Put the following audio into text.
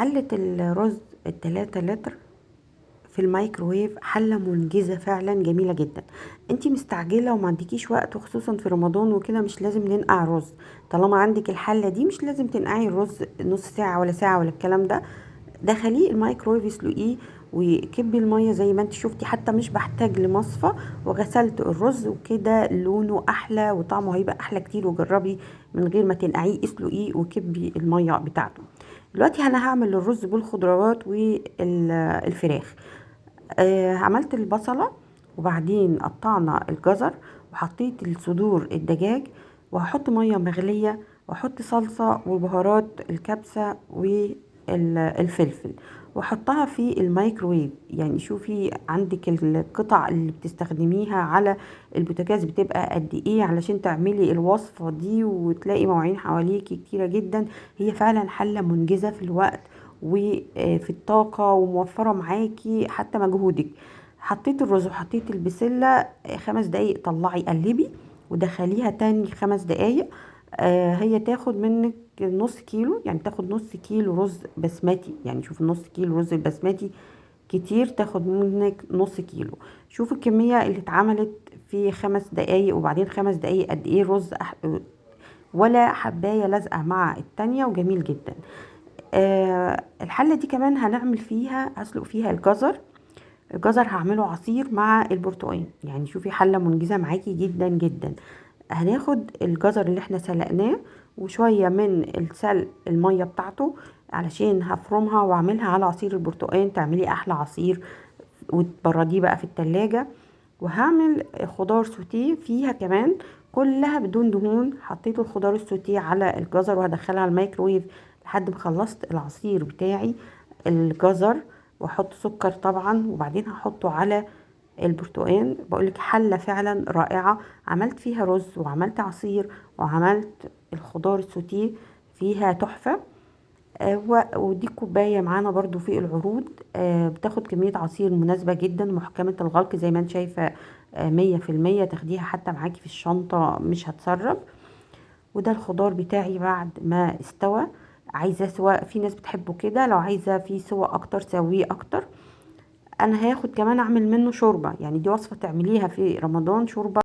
حلة الرز ال3 لتر في الميكروويف حلة منجزة فعلا جميلة جدا. انتي مستعجلة وما عندكيش وقت، وخصوصا في رمضان وكده مش لازم ننقع رز. طالما عندك الحلة دي مش لازم تنقعي الرز نص ساعة ولا ساعة ولا الكلام ده. دخليه الميكرويف اسلقيه وكبي المية زي ما انت شفتي، حتى مش بحتاج لمصفى. وغسلت الرز وكده لونه احلى وطعمه هيبقى احلى كتير. وجربي من غير ما تنقعيه، اسلقيه وكبي المية بتاعته. دلوقتي انا هعمل الرز بالخضروات والفراخ. عملت البصلة، وبعدين قطعنا الجزر، وحطيت الصدور الدجاج، وهحط مية مغلية، واحط صلصة وبهارات الكبسة والفلفل، واحطها في الميكروويف. يعني شوفي عندك القطع اللي بتستخدميها على البوتاجاز بتبقى قد ايه علشان تعملي الوصفة دي، وتلاقي مواعين حواليكي كتيرة جدا. هي فعلا حلة منجزة في الوقت وفي الطاقة، وموفرة معاكي حتى مجهودك. حطيت الرز وحطيت البسلة 5 دقايق، طلعي قلبي ودخليها تاني 5 دقايق. هي تاخد منك نص كيلو، يعني تاخد نص كيلو رز بسمتي. يعني شوف نص كيلو رز البسمتي كتير، تاخد منك نص كيلو. شوف الكمية اللي اتعملت في 5 دقايق، وبعدين 5 دقايق قد ايه رز ولا حباية لازقة مع التانية، وجميل جدا. الحلة دي كمان هنعمل فيها، هسلق فيها الجزر. الجزر هعمله عصير مع البرتقال. يعني شوفي حلة منجزة معاكي جدا جدا. هناخد الجزر اللي احنا سلقناه وشوية من السلق المية بتاعته، علشان هفرمها واعملها على عصير البرتقال، تعملي احلى عصير وتبرديه بقى في التلاجة. وهعمل خضار سوتيه فيها كمان، كلها بدون دهون. حطيت الخضار السوتيه على الجزر وهدخلها على الميكروويف لحد ما خلصت العصير بتاعي الجزر. واحط سكر طبعا، وبعدين هحطه على البرتقال. بقولك حلة فعلا رائعة. عملت فيها رز وعملت عصير وعملت الخضار السوتيه، فيها تحفة. ودي كوباية معانا برضو في العروض. بتاخد كمية عصير مناسبة جدا، محكمة الغلق زي ما انت شايفة. 100% تاخديها حتى معاكي في الشنطة مش هتسرب. وده الخضار بتاعي بعد ما استوى. عايزة سواء، في ناس بتحبه كده، لو عايزة فيه سوا اكتر سويه اكتر. انا هاخد كمان اعمل منه شوربة. يعني دي وصفة تعمليها في رمضان، شوربة